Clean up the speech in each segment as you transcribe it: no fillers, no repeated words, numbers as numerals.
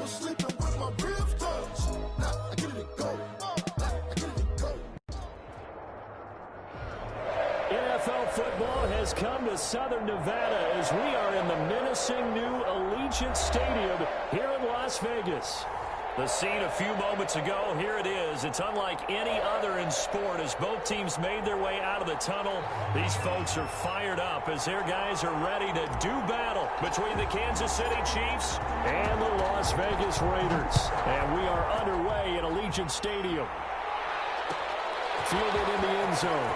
NFL football has come to Southern Nevada as we are in the menacing new Allegiant Stadium here in Las Vegas. The scene a few moments ago, here it is. It's unlike any other in sport as both teams made their way out of the tunnel. These folks are fired up as their guys are ready to do battle between the Kansas City Chiefs and the Las Vegas Raiders. And we are underway at Allegiant Stadium. Fielded in the end zone.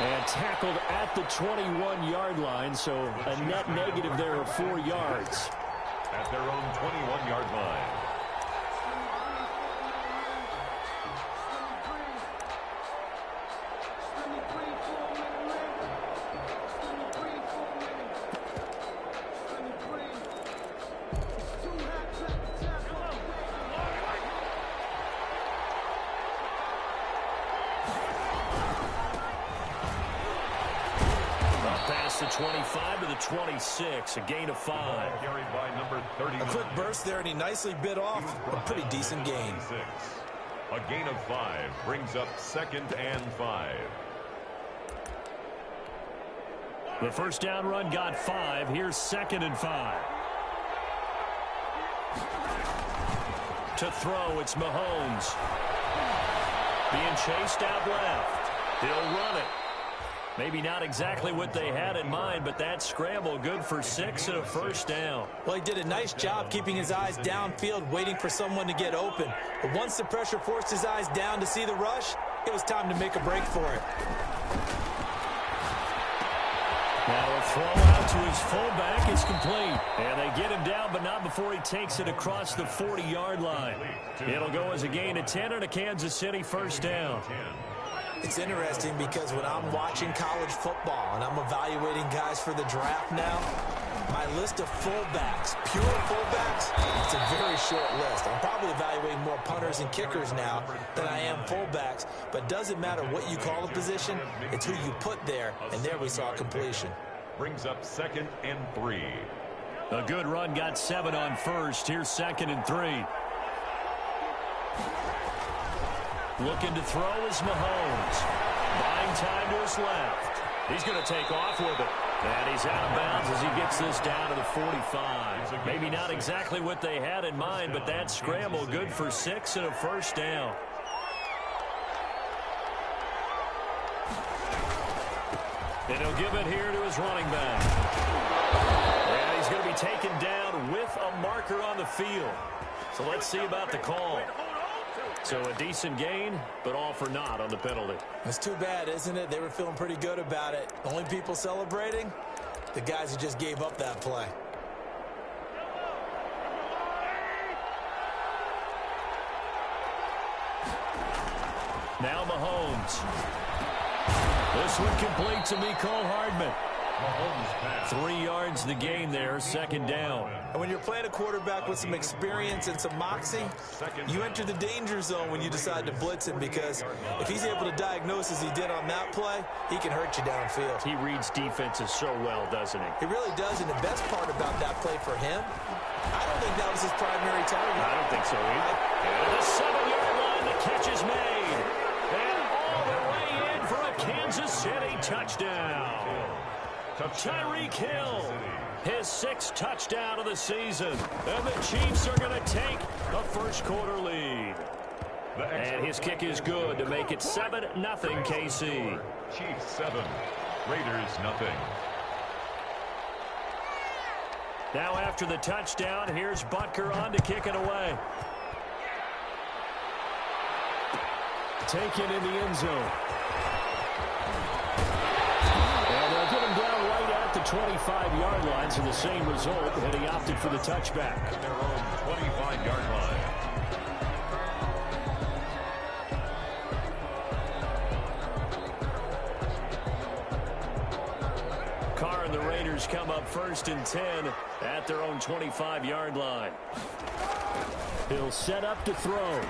And tackled at the 21-yard line, so a net negative there of 4 yards. At their own 21-yard line. The 25 to the 26, a gain of 5. Carried by number 30. A quick burst there, and he nicely bit off a pretty decent gain. A gain of 5 brings up 2nd and 5. The first down run got 5. Here's 2nd and 5. To throw, it's Mahomes. Being chased out left. He'll run it. Maybe not exactly what they had in mind, but that scramble good for 6 and a first down. Well, he did a nice job keeping his eyes downfield, waiting for someone to get open. But once the pressure forced his eyes down to see the rush, it was time to make a break for it. Now a throw out to his fullback is complete. And they get him down, but not before he takes it across the 40-yard line. It'll go as a gain of 10 and a Kansas City first down. It's interesting because when I'm watching college football and I'm evaluating guys for the draft now, my list of fullbacks, pure fullbacks, it's a very short list. I'm probably evaluating more punters and kickers now than I am fullbacks, but doesn't matter what you call a position, it's who you put there, and there we saw completion. Brings up 2nd and 3. A good run got 7 on first. Here's 2nd and 3. Looking to throw is Mahomes. Buying time to his left. He's going to take off with it. And he's out of bounds as he gets this down to the 45. Maybe not exactly what they had in mind, but that scramble good for 6 and a first down. And he'll give it here to his running back. And he's going to be taken down with a marker on the field. So let's see about the call. So a decent gain, but all for naught on the penalty. It's too bad, isn't it? They were feeling pretty good about it. The only people celebrating, the guys who just gave up that play. Now Mahomes. This one complete to Mecole Hardman. 3 yards the gain there, 2nd down. And when you're playing a quarterback with some experience and some moxie, you enter the danger zone when you decide to blitz him, because if he's able to diagnose as he did on that play, he can hurt you downfield. He reads defenses so well, doesn't he? He really does, and the best part about that play for him, I don't think that was his primary target. I don't think so either. And the 7-yard line, the catch is made. And all the way in for a Kansas City touchdown. Tyreek Hill, his 6th touchdown of the season. And the Chiefs are going to take a first-quarter lead. And his kick is good to make it 7-0 KC. Chiefs 7, Raiders 0. Now after the touchdown, here's Butker on to kick it away. Taken in the end zone. And they'll get him down right at the 25-yard line, so the same result, and he opted for the touchback. At their own 25-yard line. Carr and the Raiders come up 1st and 10 at their own 25-yard line. He'll set up to throw.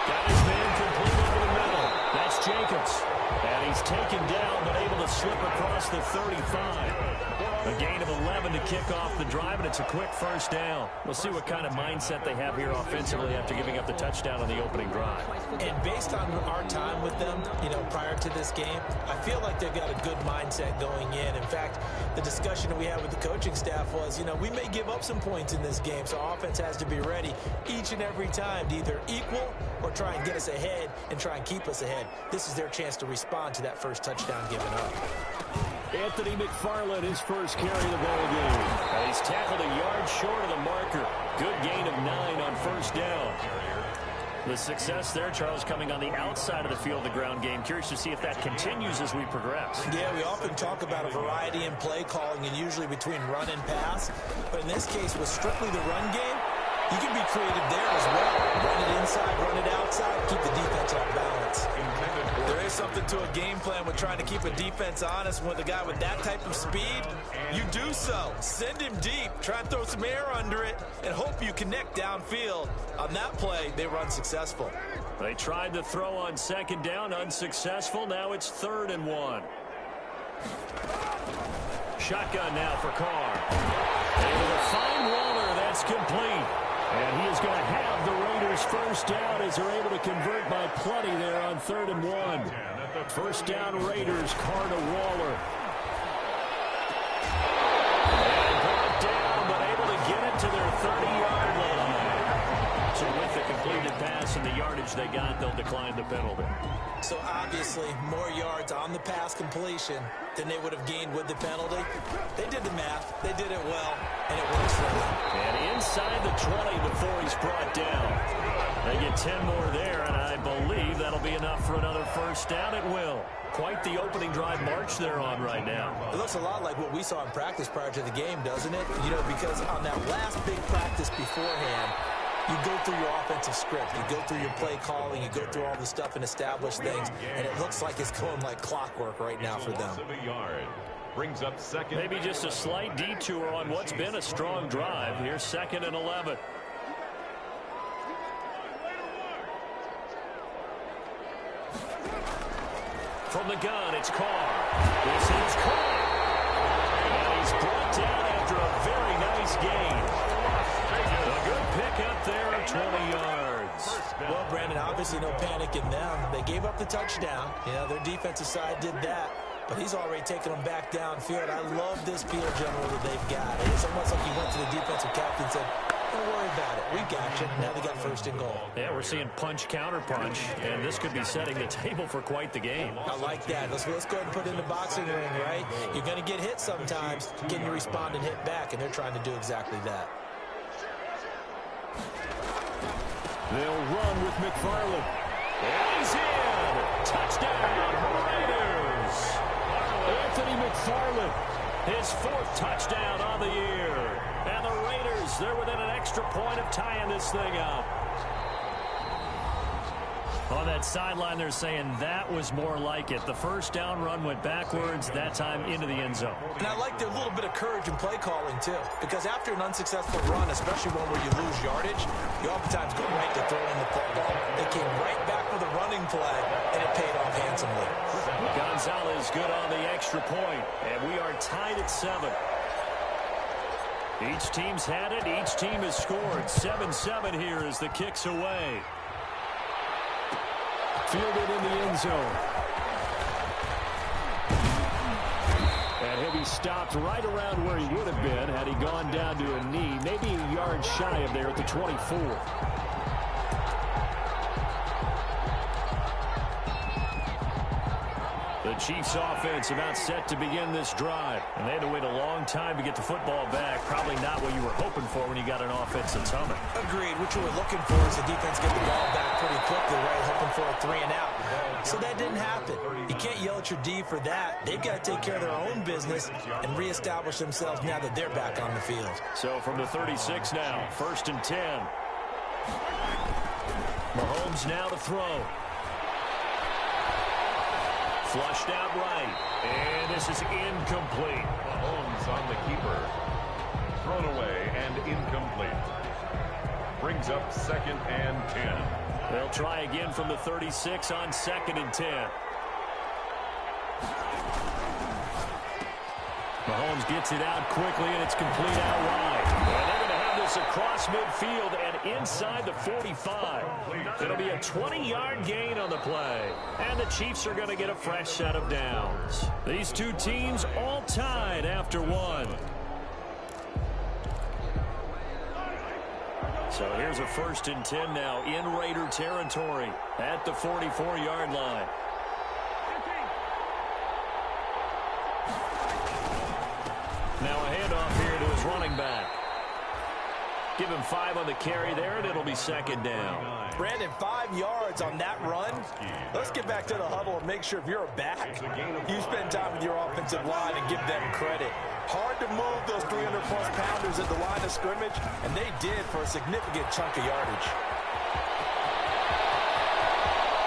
Got his man complete over the middle. That's Jacobs. And he's taken down, but able to slip across the 35. A gain of 11 to kick off the drive, and it's a quick first down. We'll see what kind of mindset they have here offensively after giving up the touchdown on the opening drive. And based on our time with them, prior to this game, I feel like they've got a good mindset going in. In fact, the discussion that we had with the coaching staff was, we may give up some points in this game, so our offense has to be ready each and every time to either equal or try and get us ahead and try and keep us ahead. This is their chance to respond to that first touchdown given up. Anthony McFarland, his first carry of the ball game. And he's tackled a yard short of the marker. Good gain of 9 on first down. The success there, Charles, coming on the outside of the field, the ground game. Curious to see if that continues as we progress. Yeah, we often talk about a variety in play calling and usually between run and pass. But in this case, with strictly the run game, you can be creative there as well. Run it inside, run it outside, keep the defense off balance. There is something to a game plan with trying to keep a defense honest. With a guy with that type of speed, you do so. Send him deep, try and throw some air under it, and hope you connect downfield. On that play, they run successful. They tried to throw on second down, unsuccessful. Now it's 3rd and 1. Shotgun now for Carr. Able to find Waller. That's complete. And he is going to have the Raiders first down as they're able to convert by plenty there on 3rd and 1. First down Raiders, Carr to Waller. And brought down, but able to get it to their 30-yard line. So with the completed pass and the yardage they got, they'll decline the penalty. So obviously more yards on the pass completion than they would have gained with the penalty. They did the math. They did it well, and it works for them. And inside the 20 before he's brought down. They get 10 more there, and I believe that'll be enough for another first down. It will. Quite the opening drive march they're on right now. It looks a lot like what we saw in practice prior to the game, doesn't it? Because on that last big practice beforehand, you go through your offensive script, you go through your play calling, you go through all the stuff and establish things, and it looks like it's going like clockwork right now for them. Brings up second. Maybe just a slight detour on what's been a strong drive. Here's 2nd and 11. From the gun, it's Carr. This is Carr. And he's brought down after a very nice gain. A good pickup there of 20 yards. Well, Brandon, obviously no panic in them. They gave up the touchdown. Their defensive side did that. But he's already taken them back downfield. I love this field general that they've got. It's almost like he went to the defensive captain and said, don't worry about it. We got you. Now they got 1st and goal. Yeah, we're seeing punch, counter punch, and this could be setting the table for quite the game. I like that. Let's go ahead and put it in the boxing ring, right? You're going to get hit sometimes. Can you respond and hit back? And they're trying to do exactly that. They'll run with McFarland. And he's in. Touchdown, Raiders. Anthony McFarland, his 4th touchdown on the year. And the Raiders, they're within an extra point of tying this thing up. On that sideline, they're saying that was more like it. The first down run went backwards, that time into the end zone. And I like their little bit of courage in play calling, too. Because after an unsuccessful run, especially one where you lose yardage, you oftentimes go right to throwing the football. They came right back with a running play, and it paid off handsomely. Gonzalez good on the extra point, and we are tied at 7. Each team's had it. Each team has scored. 7-7 here as the kick's away. Fielded in the end zone. And he'll be stopped right around where he would have been had he gone down to a knee, maybe a yard shy of there at the 24. The Chiefs offense about set to begin this drive. And they had to wait a long time to get the football back. Probably not what you were hoping for when you got an offense that's humming. Agreed. What you were looking for is the defense get the ball back pretty quickly, right? Hoping for a 3 and out. So that didn't happen. You can't yell at your D for that. They've got to take care of their own business and reestablish themselves now that they're back on the field. So from the 36 now, 1st and 10. Mahomes now to throw. Flushed out right. And this is incomplete. Mahomes on the keeper. Thrown away and incomplete. Brings up 2nd and 10. They'll try again from the 36 on 2nd and 10. Mahomes gets it out quickly, and it's complete out wide. And they're going to have this across midfield and inside the 45. It'll be a 20-yard gain on the play. And the Chiefs are going to get a fresh set of downs. These two teams all tied after one. So here's a 1st and 10 now in Raider territory at the 44-yard line. Now a handoff here to his running back. Give him 5 on the carry there, and it'll be 2nd down. Brandon, 5 yards on that run. Let's get back to the huddle and make sure if you're a back, you spend time with your offensive line and give them credit. Hard to move those 300-plus pounders at the line of scrimmage, and they did for a significant chunk of yardage.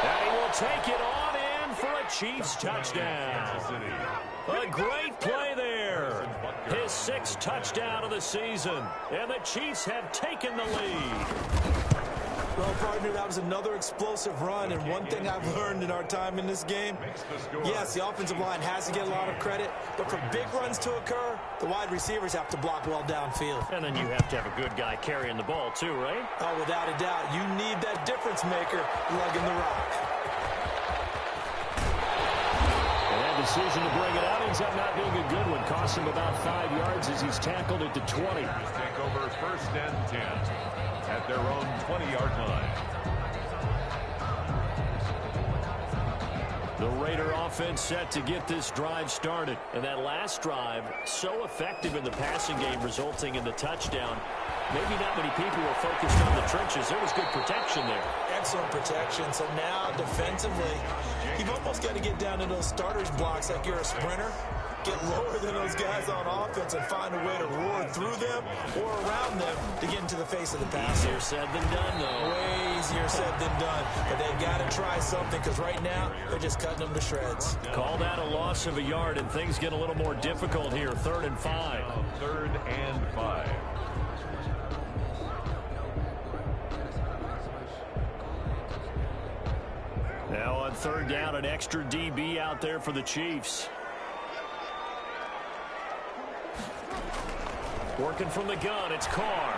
And he will take it on in for a Chiefs touchdown. A great play there. His 6th touchdown of the season. And the Chiefs have taken the lead. Well, partner, that was another explosive run, and one thing I've learned in our time in this game, yes, the offensive line has to get a lot of credit, but for big runs to occur, the wide receivers have to block well downfield. And then you have to have a good guy carrying the ball too, right? Oh, without a doubt. You need that difference maker lugging the rock. And that decision to bring it out ends up not being a good one. Costs him about 5 yards as he's tackled at the 20. Take over 1st and 10 at their own 20-yard line. The Raider offense set to get this drive started. And that last drive, so effective in the passing game, resulting in the touchdown. Maybe not many people were focused on the trenches. There was good protection there. Excellent protection. So now, defensively, you've almost got to get down to those starters blocks like you're a sprinter. Get lower than those guys on offense and find a way to roar through them or around them to get into the face of the passer. Easier said than done, though. Way easier said than done. But they've got to try something because right now they're just cutting them to shreds. Call that a loss of a yard, and things get a little more difficult here. 3rd and 5. 3rd and 5. Now on 3rd down, an extra DB out there for the Chiefs. Working from the gun, it's Carr.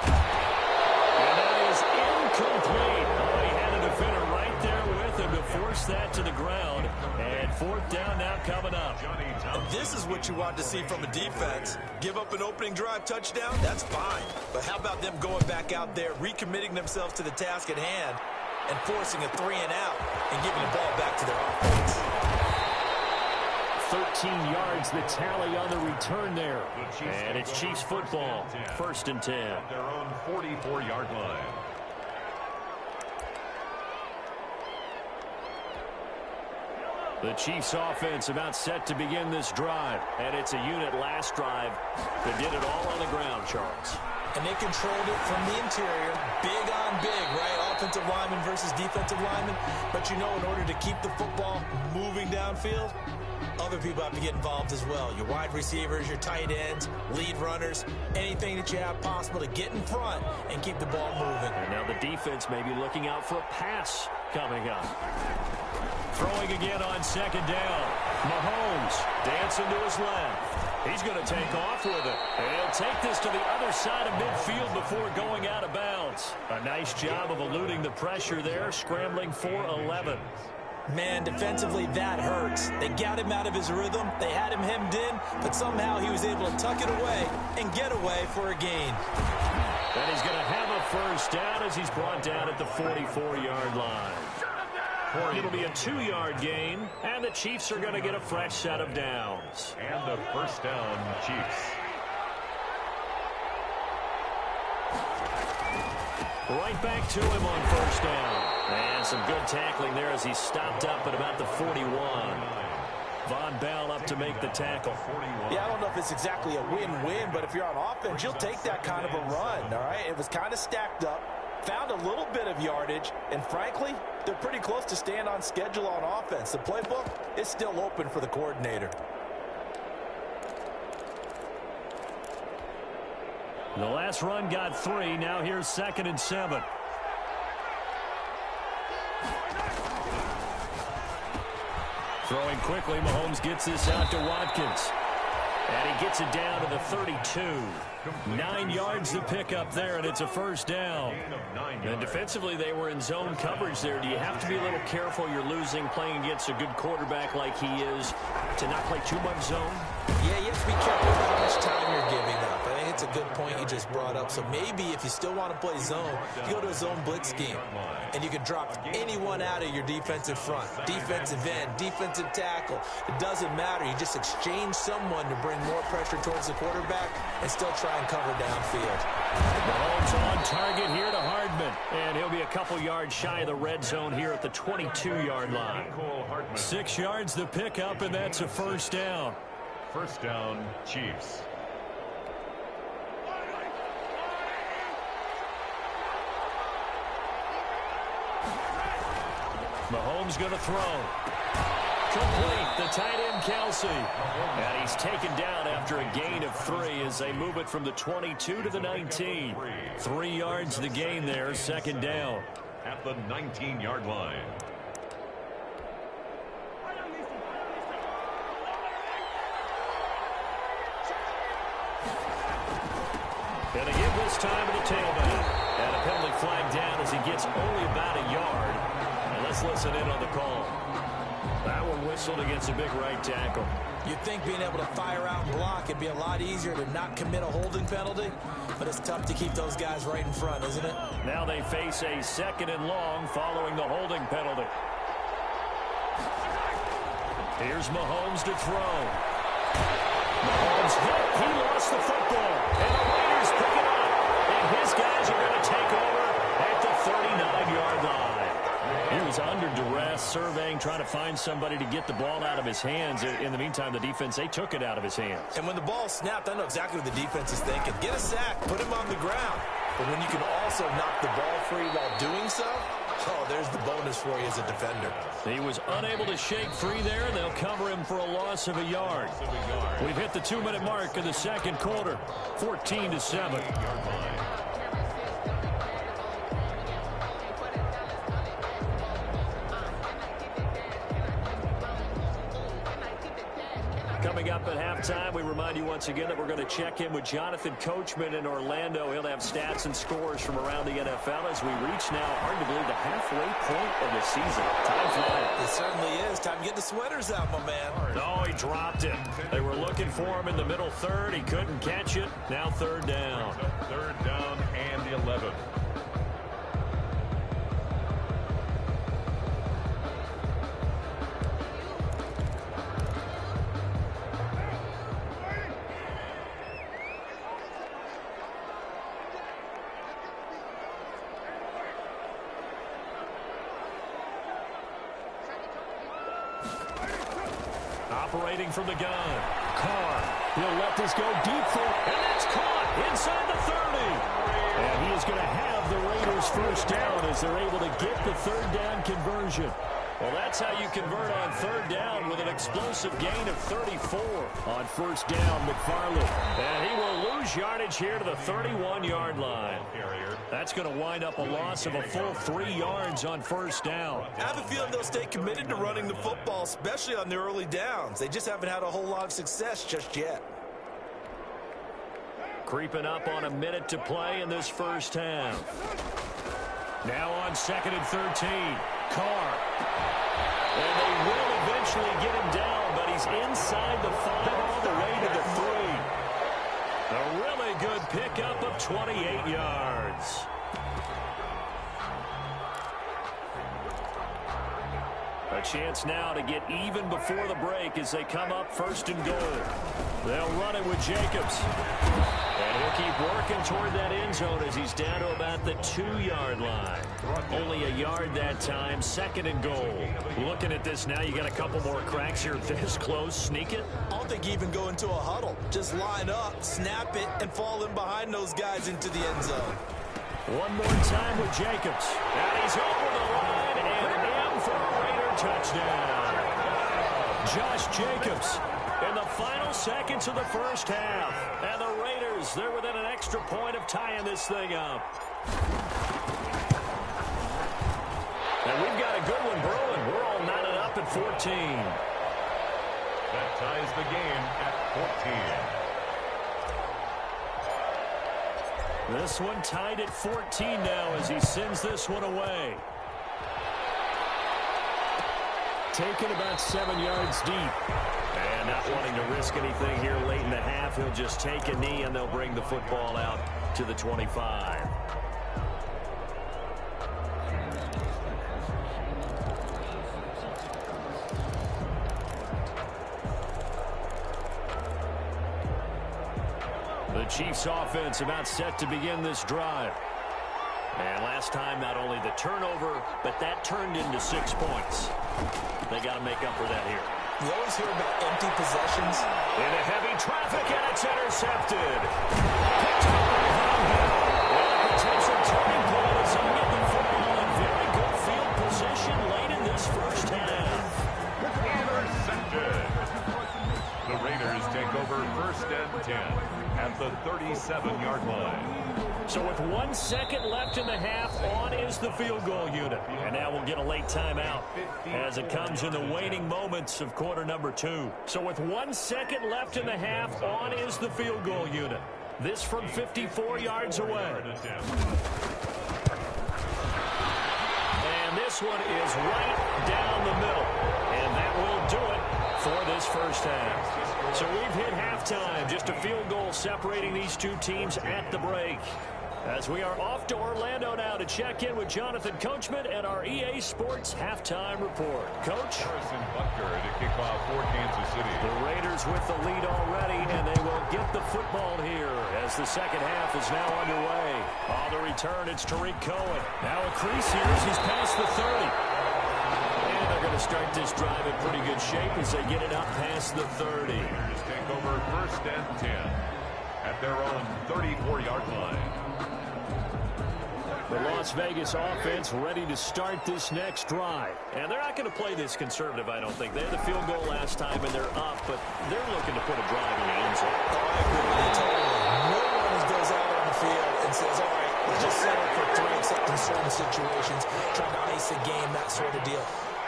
And that is incomplete. Oh, he had a defender right there with him to force that to the ground. And 4th down now coming up. And this is what you want to see from a defense. Give up an opening drive touchdown, that's fine. But how about them going back out there, recommitting themselves to the task at hand, and forcing a 3 and out and giving the ball back to their offense. 13 yards, the tally on the return there. And it's Chiefs football, 1st and 10. Their own 44-yard line. The Chiefs offense about set to begin this drive. And it's a unit last drive that did it all on the ground, Charles. And they controlled it from the interior, big on big, right? Offensive lineman versus defensive lineman. But you know, in order to keep the football moving downfield, other people have to get involved as well. Your wide receivers, your tight ends, lead runners, anything that you have possible to get in front and keep the ball moving. And now the defense may be looking out for a pass coming up. Throwing again on 2nd down. Mahomes dancing to his left. He's going to take off with it. And he'll take this to the other side of midfield before going out of bounds. A nice job of eluding the pressure there, scrambling for 11. Man, defensively, that hurts. They got him out of his rhythm. They had him hemmed in, but somehow he was able to tuck it away and get away for a gain. And he's going to have a 1st down as he's brought down at the 44-yard line. It'll be a 2-yard gain, and the Chiefs are going to get a fresh set of downs. And a 1st down, Chiefs. Right back to him on 1st down. And some good tackling there as he stopped up at about the 41. Von Bell up to make the tackle. Yeah, I don't know if it's exactly a win-win, but if you're on offense, you'll take that kind of a run, all right? It was kind of stacked up, found a little bit of yardage, and frankly, they're pretty close to staying on schedule on offense. The playbook is still open for the coordinator. The last run got 3. Now here's 2nd and 7. Throwing quickly, Mahomes gets this out to Watkins. And he gets it down to the 32. 9 yards to pick up there, and it's a first down. And defensively, they were in zone coverage there. Do you have to be a little careful? You're losing playing against a good quarterback like he is to not play too much zone? Yeah, you have to be careful how much time you're giving up. I think it's a good point you just brought up. So maybe if you still want to play zone, you go to a zone blitz scheme. And you can drop anyone out of your defensive front. Defensive end, defensive tackle. It doesn't matter. You just exchange someone to bring more pressure towards the quarterback and still try and cover downfield. Mahomes on target here to Hardman. And he'll be a couple yards shy of the red zone here at the 22-yard line. 6 yards to pick up, and that's a first down. First down, Chiefs. Mahomes going to throw. Complete, the tight end, Kelsey. And he's taken down after a gain of 3 as they move it from the 22 to the 19. 3 yards the gain there, second down. At the 19-yard line. And a give this time to the tailback. And a penalty flag down as he gets only about a yard. And let's listen in on the call. That one whistled against a big right tackle. You'd think being able to fire out and block it'd be a lot easier to not commit a holding penalty, but it's tough to keep those guys right in front, isn't it? Now they face a second and long following the holding penalty. Here's Mahomes to throw. Mahomes hit. He lost the football. And the Raiders pick it up. And his guys are going to take over at the 39-yard line. He was under duress, surveying, trying to find somebody to get the ball out of his hands. In the meantime, the defense, they took it out of his hands. And when the ball snapped, I know exactly what the defense is thinking. Get a sack, put him on the ground. But when you can also knock the ball free while doing so, oh, there's the bonus for you as a defender. He was unable to shake free there, and they'll cover him for a loss of a yard. We've hit the 2-minute mark of the second quarter, 14-7. Coming up at halftime, we remind you once again that we're going to check in with Jonathan Coachman in Orlando. He'll have stats and scores from around the NFL as we reach now, hard to believe, the halfway point of the season. Time flying. It certainly is. Time to get the sweaters out, my man. Oh, he dropped it. They were looking for him in the middle third. He couldn't catch it. Now third down. Third down and 11. Operating from the gun. Carr. He'll let this go deep for it. And that's caught inside the 30. And he is going to have the Raiders first down as they're able to get the third down conversion. Well, that's how you convert on third down with an explosive gain of 34 on first down, McFarland. And he will lose yardage here to the 31-yard line. That's going to wind up a loss of a full 3 yards on first down. I have a feeling they'll stay committed to running the football, especially on the early downs. They just haven't had a whole lot of success just yet. Creeping up on a minute to play in this first half. Now on 2nd and 13. Carr. And they will eventually get him down, but he's inside the 5 all the way to the 3. A really good pickup of 28 yards. A chance now to get even before the break as they come up first and goal. They'll run it with Jacobs. And he'll keep working toward that end zone as he's down to about the 2-yard line. Only a yard that time, 2nd and goal. Looking at this now, you got a couple more cracks here this close. Sneak it? I don't think you even go into a huddle. Just line up, snap it, and fall in behind those guys into the end zone. One more time with Jacobs. And he's over the line and in for a Raider touchdown. Josh Jacobs in the final seconds of the first half. And the Raiders, they're within an extra point of tying this thing up. And we've got a good one brewing. We're all knotted up at 14. That ties the game at 14. This one tied at 14 now as he sends this one away. Taken about 7 yards deep. And not wanting to risk anything here late in the half, he'll just take a knee and they'll bring the football out to the 25. The Chiefs offense about set to begin this drive. And last time, not only the turnover, but that turned into 6 points. They got to make up for that here. You always hear about empty possessions. Into heavy traffic, and it's intercepted. Picked up by Hill. And a potential turning point as he'll get the football in very good field position late in this first half. Intercepted. The Raiders take over 1st and 10 at the 37-yard line. So with 1 second left in the half, on is the field goal unit. And now we'll get a late timeout as it comes in the waning moments of quarter number 2. So with 1 second left in the half, on is the field goal unit. This from 54 yards away. And this one is right down the middle. And that will do it for this first half. So we've hit halftime. Just a field goal separating these two teams at the break. As we are off to Orlando now to check in with Jonathan Coachman and our EA Sports halftime report. Coach? Harrison Butker to kick off for Kansas City. The Raiders with the lead already, and they will get the football here as the second half is now underway. On the return, it's Tariq Cohen. Now a crease here as he's past the 30. And they're going to start this drive in pretty good shape as they get it up past the 30. Raiders take over 1st and 10 at their own 34-yard line. The Las Vegas offense ready to start this next drive. And they're not going to play this conservative, I don't think. They had the field goal last time, and they're up, but they're looking to put a drive in the end zone. Oh, I agree with you totally. No one goes out on the field and says, all right, let's just settle for 3 except in certain situations, trying to ice a game, that sort of deal.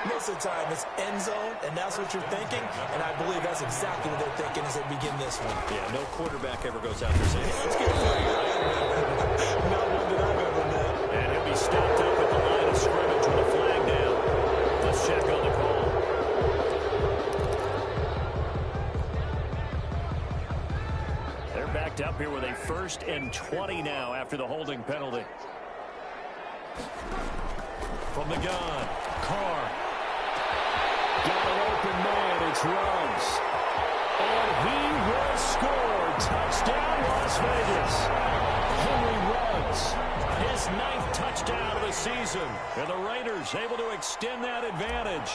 Most of the time, it's end zone, and that's what you're thinking, and I believe that's exactly what they're thinking as they begin this one. Yeah, no quarterback ever goes out there saying, hey, let's get a field goal. Not one that I've ever met. And he'll be stopped up at the line of scrimmage with a flag down. Let's check on the call. They're backed up here with a 1st and 20 now after the holding penalty. From the gun, Carr. Got an open man, it's Ruggs. And he will score. Touchdown, Las Vegas. Henry Ruggs. His 9th touchdown of the season. And the Raiders able to extend that advantage.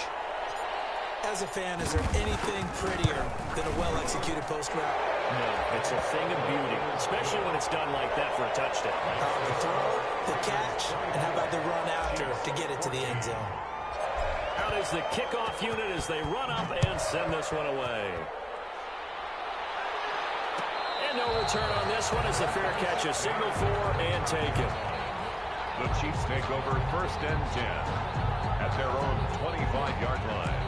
As a fan, is there anything prettier than a well-executed post route? No, it's a thing of beauty, especially when it's done like that for a touchdown. The throw, the catch, and how about the run after to get it to the end zone? Out is the kickoff unit as they run up and send this one away. And no return on this one as the fair catch is signaled for and taken. The Chiefs take over 1st and 10 at their own 25-yard line.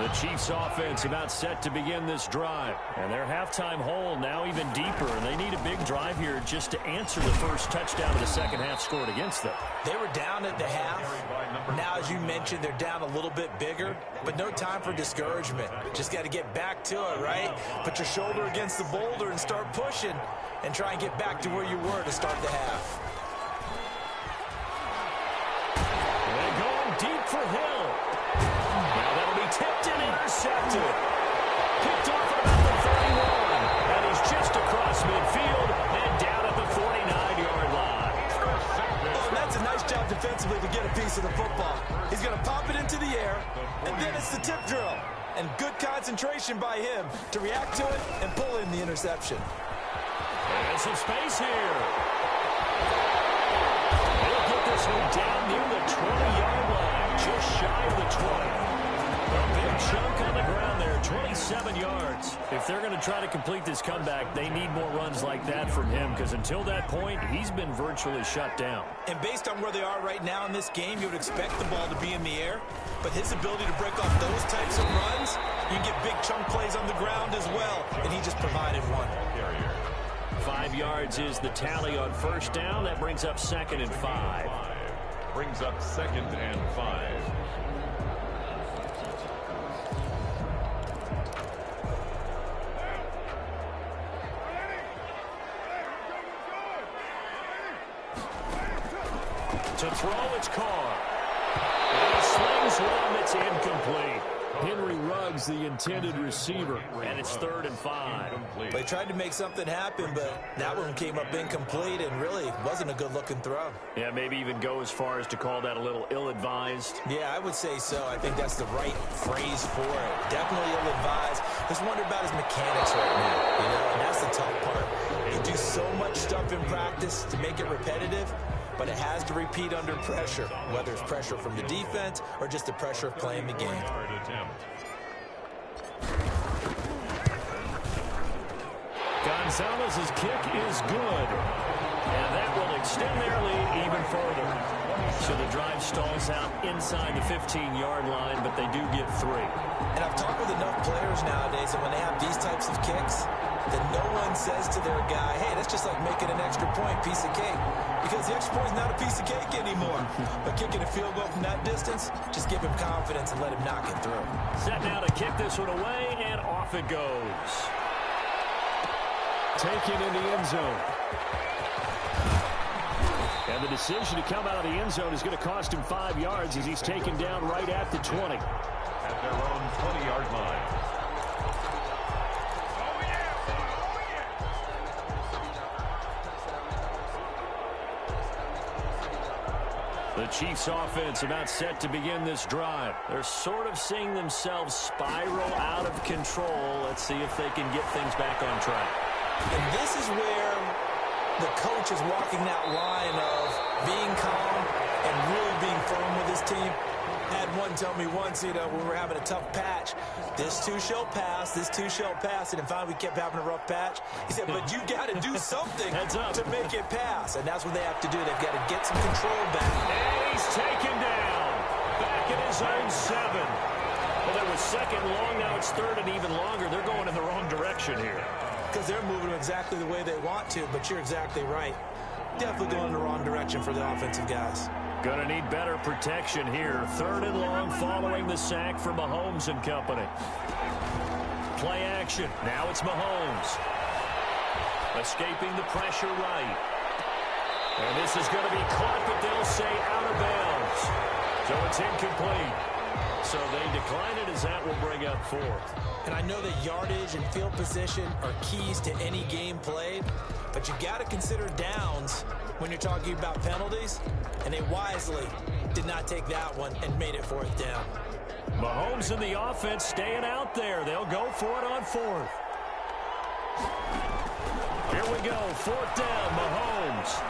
The Chiefs offense about set to begin this drive. And their halftime hole now even deeper. And they need a big drive here just to answer the first touchdown of the second half scored against them. They were down at the half. Now, as you mentioned, they're down a little bit bigger. But no time for discouragement. Just got to get back to it, right? Put your shoulder against the boulder and start pushing. And try and get back to where you were to start the half. And going deep for Hill. Now that'll be tipped and intercepted. Picked off at about the 31. And he's just across midfield and down at the 49-yard line. Oh, and that's a nice job defensively to get a piece of the football. He's going to pop it into the air, and then it's the tip drill. And good concentration by him to react to it and pull in the interception. And some space here. They'll get this one down near the 20-yard line, just shy of the 20. A big chunk on the ground there, 27 yards. If they're going to try to complete this comeback, they need more runs like that from him because until that point, he's been virtually shut down. And based on where they are right now in this game, you would expect the ball to be in the air. But his ability to break off those types of runs You can get big chunk plays on the ground as well, and he just provided one. 5 yards is the tally on first down. That brings up 2nd and 5. Brings up 2nd and 5. To throw, it's Carr. And he slings one that's incomplete. Henry Ruggs, the intended receiver, and it's 3rd and 5. They tried to make something happen, but that one came up incomplete and really wasn't a good-looking throw. Yeah, maybe even go as far as to call that a little ill-advised. Yeah, I would say so. I think that's the right phrase for it. Definitely ill-advised. Just wonder about his mechanics right now, and that's the tough part. You do so much stuff in practice to make it repetitive, but it has to repeat under pressure, whether it's pressure from the defense or just the pressure of playing the game. Gonzalez's kick is good, and that will extend their lead even further. So the drive stalls out inside the 15-yard line, but they do get 3. And I've talked with enough players nowadays that when they have these types of kicks, that no one says to their guy, hey, that's just like making an extra point, piece of cake. Because the extra point is not a piece of cake anymore. But kicking a field goal from that distance, just give him confidence and let him knock it through. Set now to kick this one away, and off it goes. Taken in the end zone. And the decision to come out of the end zone is going to cost him 5 yards as he's taken down right at the 20. At their own 20-yard line. The Chiefs offense about set to begin this drive. They're sort of seeing themselves spiral out of control. Let's see if they can get things back on track. And this is where the coach is walking that line of being calm and really being firm with his team. I had one tell me once, when we were having a tough patch, this too shall pass, this too shall pass, and finally we kept having a rough patch. He said, but you got to do something to make it pass, and that's what they have to do. They've got to get some control back. And he's taken down, back in his own 7. Well, it was 2nd long, now it's 3rd and even longer. They're going in the wrong direction here. Because they're moving exactly the way they want to, but you're exactly right. Definitely going in the wrong direction for the offensive guys. Going to need better protection here. 3rd and long following the sack for Mahomes and company. Play action. Now it's Mahomes. Escaping the pressure right. And this is going to be caught, but they'll say out of bounds. So it's incomplete. So they decline it as that will bring up 4th. And I know that yardage and field position are keys to any game played, but you got to consider downs when you're talking about penalties, and they wisely did not take that one and made it 4th down. Mahomes and the offense staying out there. They'll go for it on 4th. Here we go, 4th down, Mahomes.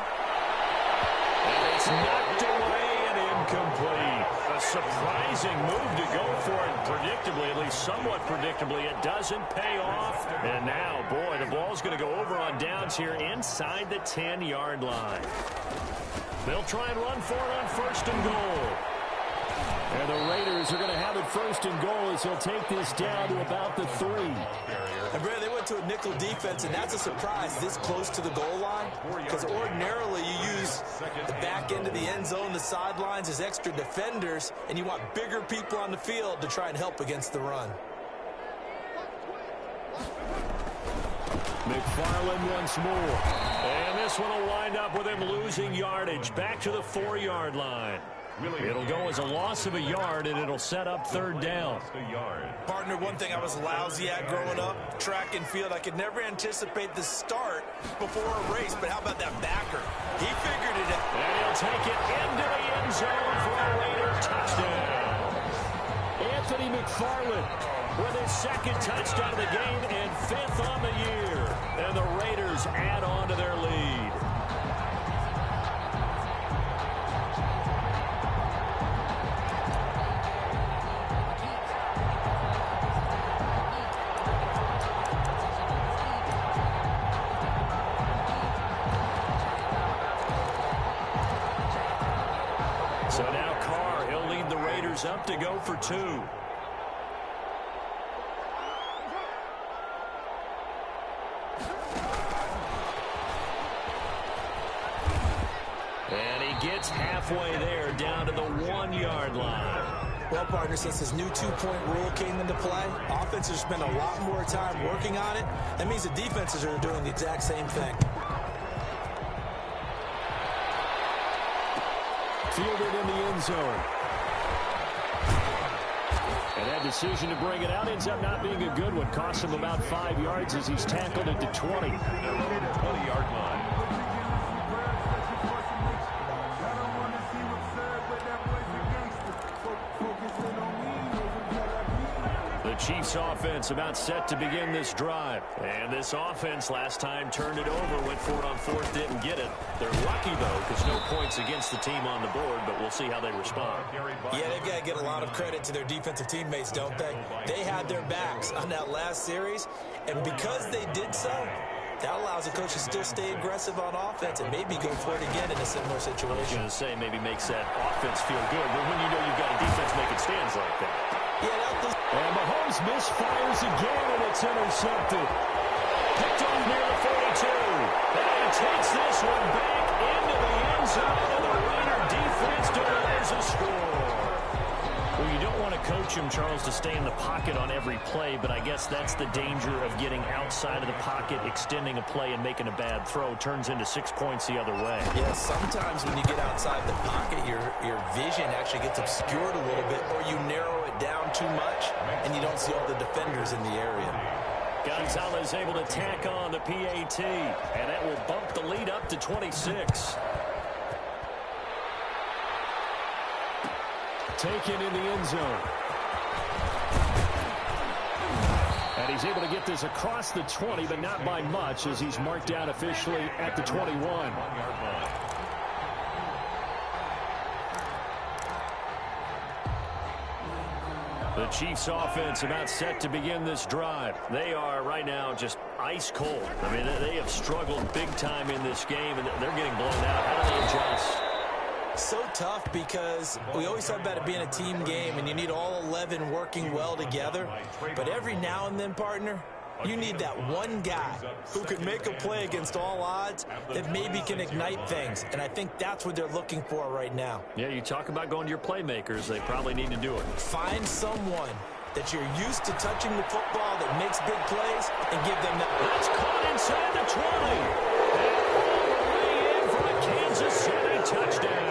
And it's knocked away and incomplete. A surprising move to go for it, predictably, at least somewhat predictably. It doesn't pay off. And now, boy, the ball's going to go over on downs here inside the 10-yard line. They'll try and run for it on 1st and goal. And the Raiders are going to have it 1st and goal as they'll take this down to about the 3. And Brad, they went to a nickel defense, and that's a surprise this close to the goal line, because ordinarily you use the back end of the end zone, the sidelines as extra defenders, and you want bigger people on the field to try and help against the run. McFarland once more. And this one will wind up with him losing yardage back to the 4-yard line. It'll go as a loss of a yard, and it'll set up 3rd down. Partner, one thing I was lousy at growing up, track and field, I could never anticipate the start before a race, but how about that backer? He figured it out. And he'll take it into the end zone for a Raider touchdown. Anthony McFarland with his 2nd touchdown of the game and 5th on the year. And the Raiders add on to their lead. So now Carr, he'll lead the Raiders up to go for 2. he gets halfway there down to the 1-yard line. Well, partner, since this new two-point rule came into play, offenses spend a lot more time working on it. That means the defenses are doing the exact same thing. Fielded in the end zone. And that decision to bring it out ends up not being a good one. Costs him about 5 yards as he's tackled at the 20. 20-yard line. The Chiefs offense about set to begin this drive. And this offense last time turned it over, went for it on fourth, didn't get it. They're lucky, though, because no points against the team on the board, but we'll see how they respond. Yeah, they've got to get a lot of credit to their defensive teammates, don't they? They had their backs on that last series, and because they did so, that allows the coach to still stay aggressive on offense and maybe go for it again in a similar situation. I was going to say maybe makes that offense feel good, but when you know you've got a defense making stands like that. Yeah, and Mahomes misfires again, and it's intercepted. Picked off near the 42. And he takes this one back into the end zone, and the Raider defense delivers a score. Well, you don't want to coach him, Charles, to stay in the pocket on every play, but I guess that's the danger of getting outside of the pocket, extending a play, and making a bad throw. Turns into 6 points the other way. Yeah, sometimes when you get outside the pocket, your vision actually gets obscured a little bit, or you narrow it down too much, and you don't see all the defenders in the area. Gonzalez able to tack on the PAT, and that will bump the lead up to 26. Taken in the end zone. And he's able to get this across the 20, but not by much, as he's marked down officially at the 21. The Chiefs offense about set to begin this drive. They are right now just ice cold. I mean, they have struggled big time in this game, and they're getting blown out. How do they adjust? So tough, because we always talk about it being a team game, and you need all 11 working well together. But every now and then, partner, you need that one guy who can make a play against all odds that maybe can ignite things. And I think that's what they're looking for right now. Yeah, you talk about going to your playmakers. They probably need to do it. Find someone that you're used to touching the football that makes big plays and give them that. That's caught inside the 20. And all the way in for a Kansas City touchdown.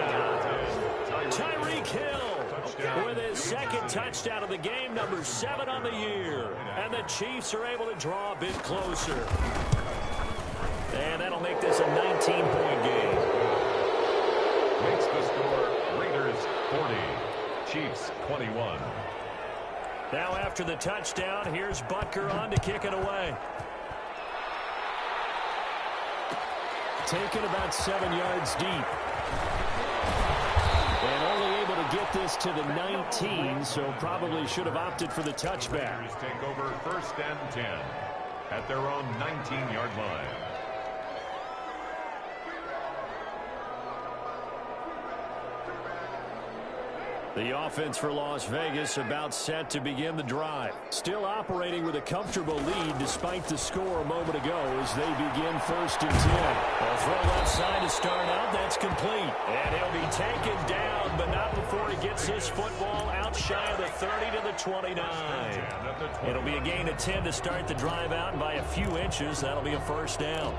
Tyreek Hill with his second touchdown of the game, number 7 on the year. And the Chiefs are able to draw a bit closer. And that'll make this a 19-point game. Makes the score Raiders 40, Chiefs 21. Now after the touchdown, here's Butker on to kick it away. Taken about 7 yards deep. And only able to get this to the 19, so probably should have opted for the touchback. Raiders take over first and 10 at their own 19-yard line. The offense for Las Vegas about set to begin the drive. Still operating with a comfortable lead despite the score a moment ago as they begin first and 10. A throw left side to start out. That's complete. And he'll be taken down, but not before he gets his football out shy of the 30 to the 29. It'll be a gain of 10 to start the drive out, and by a few inches, that'll be a first down.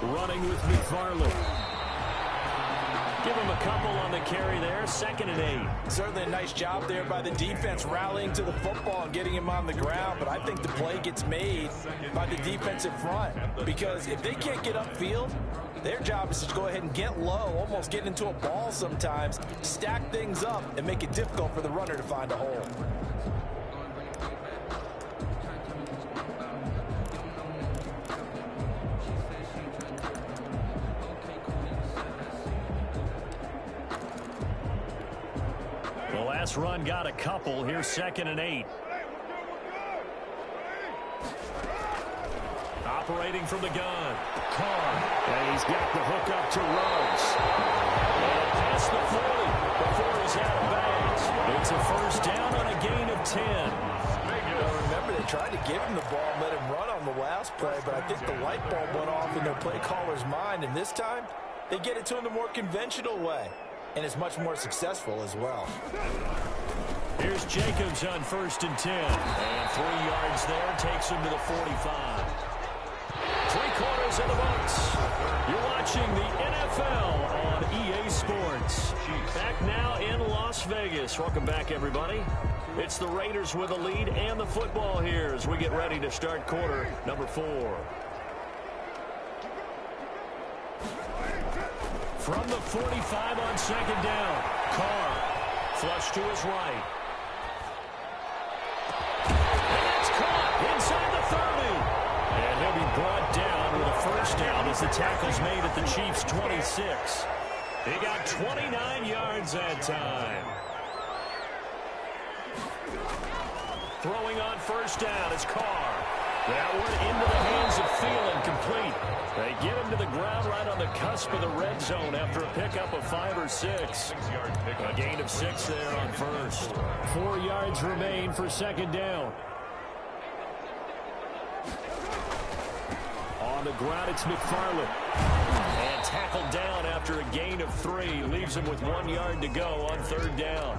Running with McFarland. Give him a couple on the carry there. 2nd and 8. Certainly a nice job there by the defense rallying to the football and getting him on the ground. But I think the play gets made by the defensive front, because if they can't get upfield, their job is to go ahead and get low, almost get into a ball sometimes, stack things up, and make it difficult for the runner to find a hole. Run got a couple. Here's 2nd and 8. operating from the gun. Carr. And he's got the hook up to Ruggs. And past the 40 before he's out of bounds. It's a first down on a gain of 10. Remember, they tried to give him the ball and let him run on the last play, but I think the light bulb went off in their play caller's mind, and this time they get it to him the more conventional way, and it's much more successful as well. Here's Jacobs on 1st and 10. And 3 yards there takes him to the 45. 3/4 of the books. You're watching the NFL on EA Sports. Back now in Las Vegas. Welcome back, everybody. It's the Raiders with the lead and the football here as we get ready to start quarter number 4. From the 45 on 2nd down. Carr. Flush to his right. Inside the 30. And he'll be brought down with a first down as the tackle's made at the Chiefs' 26. He got 29 yards that time. Throwing on first down is Carr. That one into the hands of Thielen, complete. They get him to the ground right on the cusp of the red zone after a pickup of 5 or 6. A gain of 6 there on first. 4 yards remain for 2nd down. On the ground, it's McFarland. And tackled down after a gain of 3. Leaves him with 1 yard to go on 3rd down.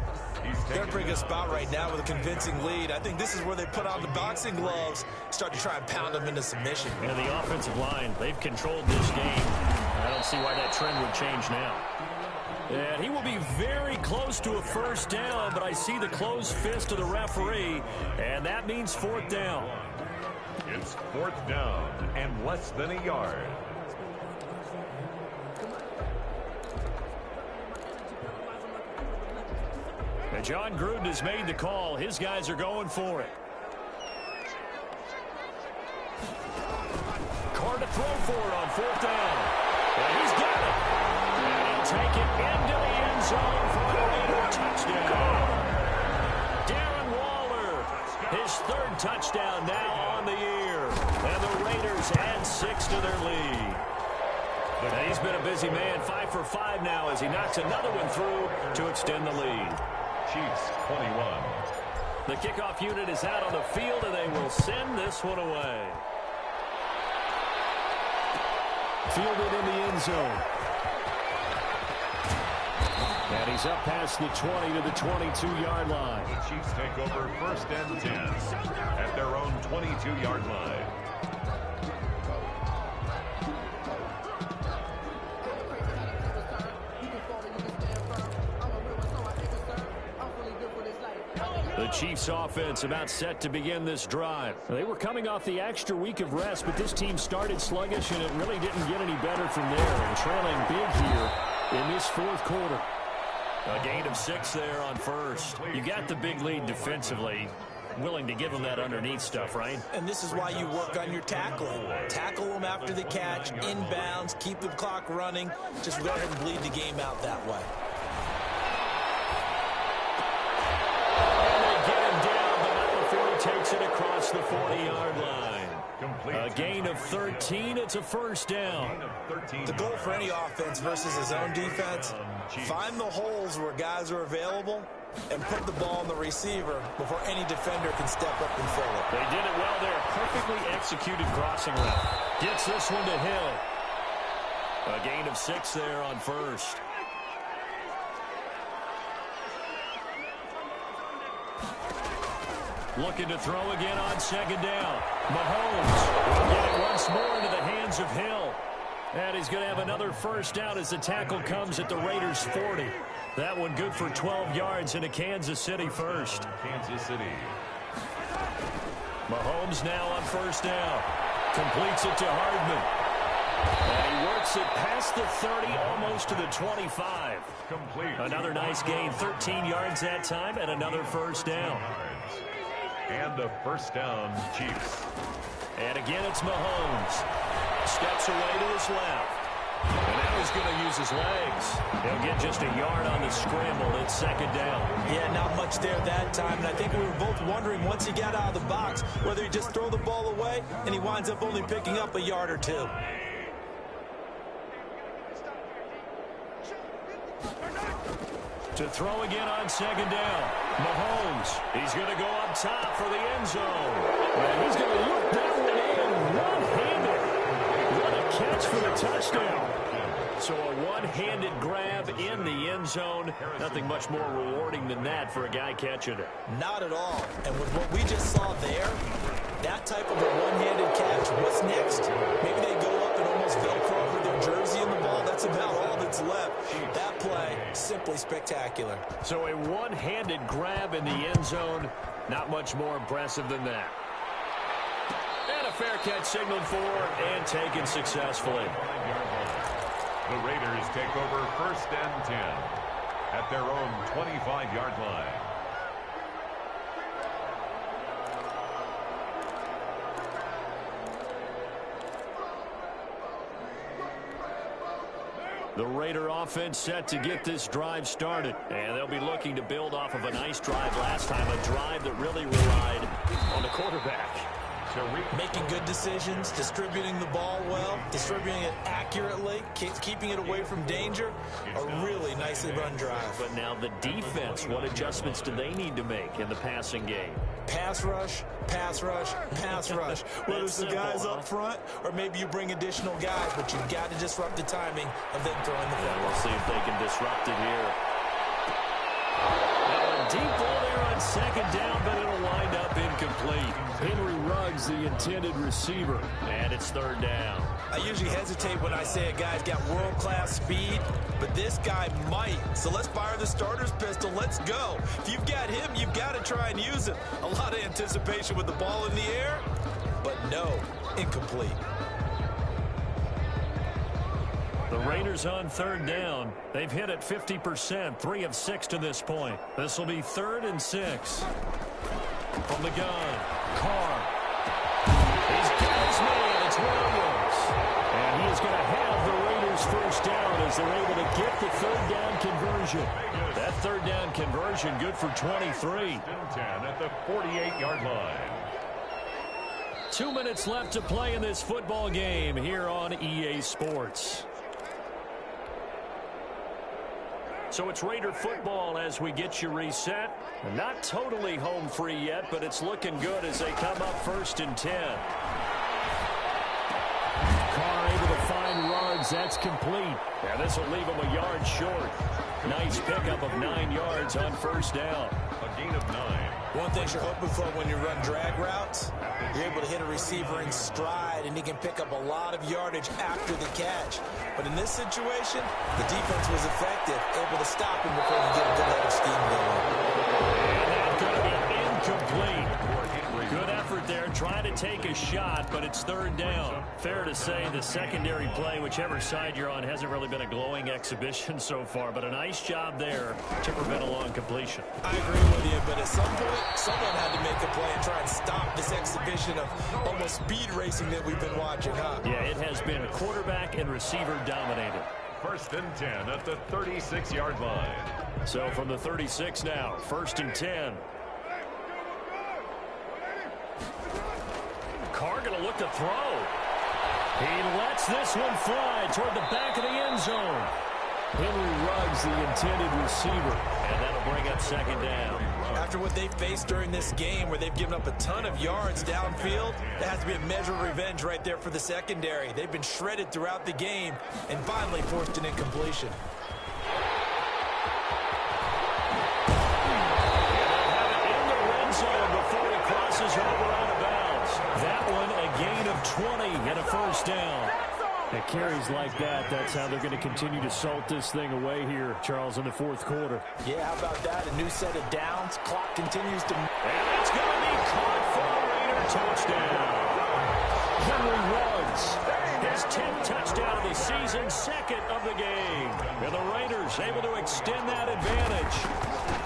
They're in a pretty good spot right now with a convincing lead. I think this is where they put on the boxing gloves, start to try and pound them into submission. And the offensive line, they've controlled this game. I don't see why that trend would change now. And he will be very close to a first down, but I see the closed fist of the referee, and that means 4th down. It's 4th down and less than a yard. And John Gruden has made the call. His guys are going for it. Carr to throw for it on 4th down. And he's got it. And he'll take it into the end zone for a Raider touchdown. Darren Waller, his 3rd touchdown now on the year. And the Raiders add 6 to their lead. And he's been a busy man, 5 for 5 now as he knocks another one through to extend the lead. Chiefs 21. The kickoff unit is out on the field, and they will send this one away. Fielded in the end zone. And he's up past the 20 to the 22-yard line. The Chiefs take over 1st and 10 at their own 22-yard line. The Chiefs offense about set to begin this drive. They were coming off the extra week of rest, but this team started sluggish, and it really didn't get any better from there. And trailing big here in this 4th quarter. A gain of 6 there on first. You got the big lead defensively. Willing to give them that underneath stuff, right? And this is why you work on your tackling. Tackle them after the catch, inbounds, keep the clock running. Just go ahead and bleed the game out that way. Takes it across the 40-yard line. A gain of 13. It's a first down. The goal for any offense versus his own defense, find the holes where guys are available and put the ball on the receiver before any defender can step up and fill it. They did it well there. Perfectly executed crossing route. Gets this one to Hill. A gain of 6 there on first. Looking to throw again on 2nd down. Mahomes will get it once more into the hands of Hill. And he's going to have another first down as the tackle comes at the Raiders' 40. That one good for 12 yards into Kansas City first. Kansas City. Mahomes now on first down. Completes it to Hardman. And he works it past the 30, almost to the 25. Complete. Another nice gain, 13 yards that time, and another first down. And a first down, Chiefs. And again, it's Mahomes. Steps away to his left. And now he's going to use his legs. He'll get just a yard on the scramble. It's second down. Yeah, not much there that time. And I think we were both wondering once he got out of the box whether he just throw the ball away and he winds up only picking up a yard or two. To throw again on second down. Mahomes, he's going to go up top for the end zone. And he's going to look that one in one-handed. What a catch for the touchdown. So a one-handed grab in the end zone. Nothing much more rewarding than that for a guy catching it. Not at all. And with what we just saw there, that type of a one-handed catch, what's next? Maybe they go up and almost Velcro over their jersey in the ball. That's about all that's left. That play, simply spectacular. So a one-handed grab in the end zone. Not much more impressive than that. And a fair catch signaled for and taken successfully. The Raiders take over 1st and 10 at their own 25-yard line. The Raider offense set to get this drive started. And they'll be looking to build off of a nice drive last time, a drive that really relied on the quarterback. Making good decisions, distributing the ball well, distributing it accurately, keeping it away from danger. A really nicely run drive. But now the defense, what adjustments do they need to make in the passing game? Pass rush, pass rush, pass rush. Whether it's the guys up front or maybe you bring additional guys, but you've got to disrupt the timing of them throwing the football. We'll see if they can disrupt it here. Now a deep ball there on second down, but it'll wind up incomplete. Henry Ruggs, the intended receiver, and it's third down. I usually hesitate when I say a guy's got world-class speed, but this guy might. So let's fire the starter's pistol. Let's go. If you've got him, you've got to try and use him. A lot of anticipation with the ball in the air, but no, incomplete. The Raiders on third down. They've hit it 50%, 3 of 6 to this point. This will be 3rd and 6. From the gun, Carr. He's got his man. It's Williams. And he is going to have the Raiders first down as they're able to get the third down conversion. That third down conversion good for 23. 10 at the 48-yard line. 2 minutes left to play in this football game here on EA Sports. So it's Raider football as we get you reset. Not totally home free yet, but it's looking good as they come up 1st and 10. Carr able to find Ruggs. That's complete. And this will leave him a yard short. Nice pickup of 9 yards on first down. A gain of 9. One thing you're hoping for when you run drag routes, you're able to hit a receiver in stride, and he can pick up a lot of yardage after the catch. But in this situation, the defense was effective, able to stop him before he get a good head of steam going. And that's going to be incomplete. Good effort there, trying to take a shot, but it's third down. Fair to say the secondary play, whichever side you're on, hasn't really been a glowing exhibition so far, but a nice job there to prevent a long completion. I agree with you, but at some point, someone had to make a play and try and stop this exhibition of almost speed racing that we've been watching, huh? Yeah, it has been quarterback and receiver dominated. 1st and 10 at the 36-yard line. So from the 36 now, 1st and 10. Carr going to look to throw. He lets this one fly toward the back of the end zone. Henry Ruggs, the intended receiver, and that'll bring up second down. After what they faced during this game where they've given up a ton of yards downfield, that has to be a measure of revenge right there for the secondary. They've been shredded throughout the game and finally forced an incompletion. In the red zone before he crosses over out of bounds. That one a gain of 20 and a first down. It carries like that. That's how they're going to continue to salt this thing away here, Charles, in the 4th quarter. Yeah, how about that? A new set of downs. Clock continues to... And it's going to be caught for a Raider touchdown. Henry Ruggs, his 10th touchdown of the season, 2nd of the game. And the Raiders able to extend that advantage.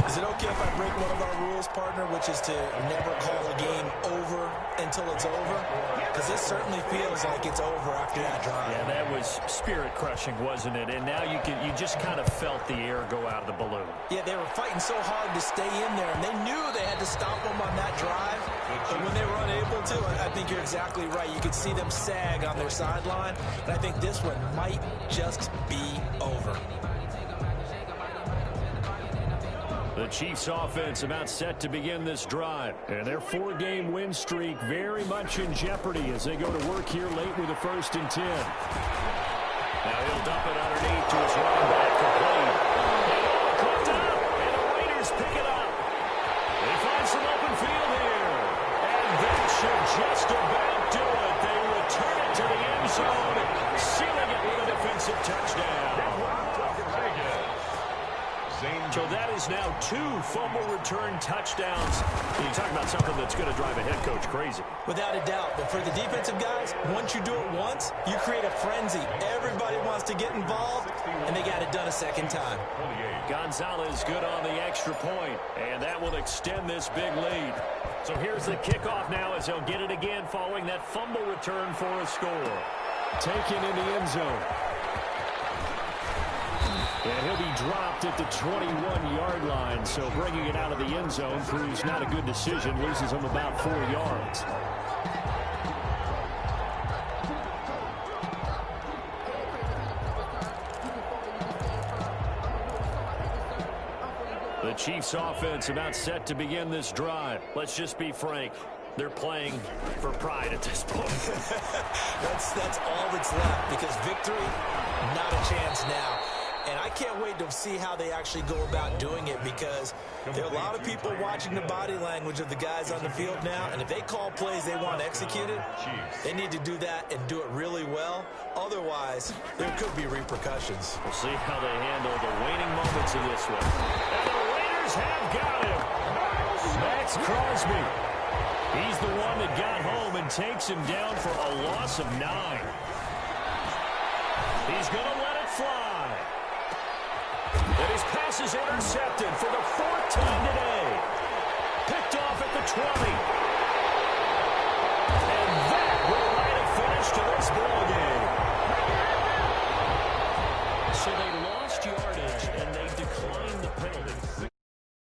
Is it okay if I break one of our rules, partner, which is to never call a game over until it's over? Because this certainly feels like it's over after that drive. Yeah, that was spirit-crushing, wasn't it? And now you just kind of felt the air go out of the balloon. Yeah, they were fighting so hard to stay in there, and they knew they had to stop them on that drive. But when they were unable to, I think you're exactly right. You could see them sag on their sideline, and I think this one might just be over. The Chiefs offense about set to begin this drive. And their 4-game win streak very much in jeopardy as they go to work here late with a 1st and 10. Now he'll dump it underneath to his running back complete. Clipped up, and the Raiders pick it up. They find some open field here. And that should just about do it. They return it to the end zone, sealing it with a defensive touchdown. So that is now 2 fumble return touchdowns. You talk about something that's going to drive a head coach crazy. Without a doubt. But for the defensive guys, once you do it once, you create a frenzy. Everybody wants to get involved, and they got it done a second time. Gonzalez good on the extra point, and that will extend this big lead. So here's the kickoff now as they'll get it again following that fumble return for a score. Taken in the end zone. And he'll be dropped at the 21-yard line, so bringing it out of the end zone proves not a good decision, loses him about 4 yards. The Chiefs offense about set to begin this drive. Let's just be frank. They're playing for pride at this point. That's all that's left, because victory, not a chance now. And I can't wait to see how they actually go about doing it, because there are a lot of people watching the body language of the guys on the field now, and if they call plays they want executed, they need to do that and do it really well. Otherwise, there could be repercussions. We'll see how they handle the waning moments of this one. And the Raiders have got him. Max Crosby. He's the one that got home and takes him down for a loss of 9. He's going to let it fly. And his pass is intercepted for the 4th time today. Picked off at the 20.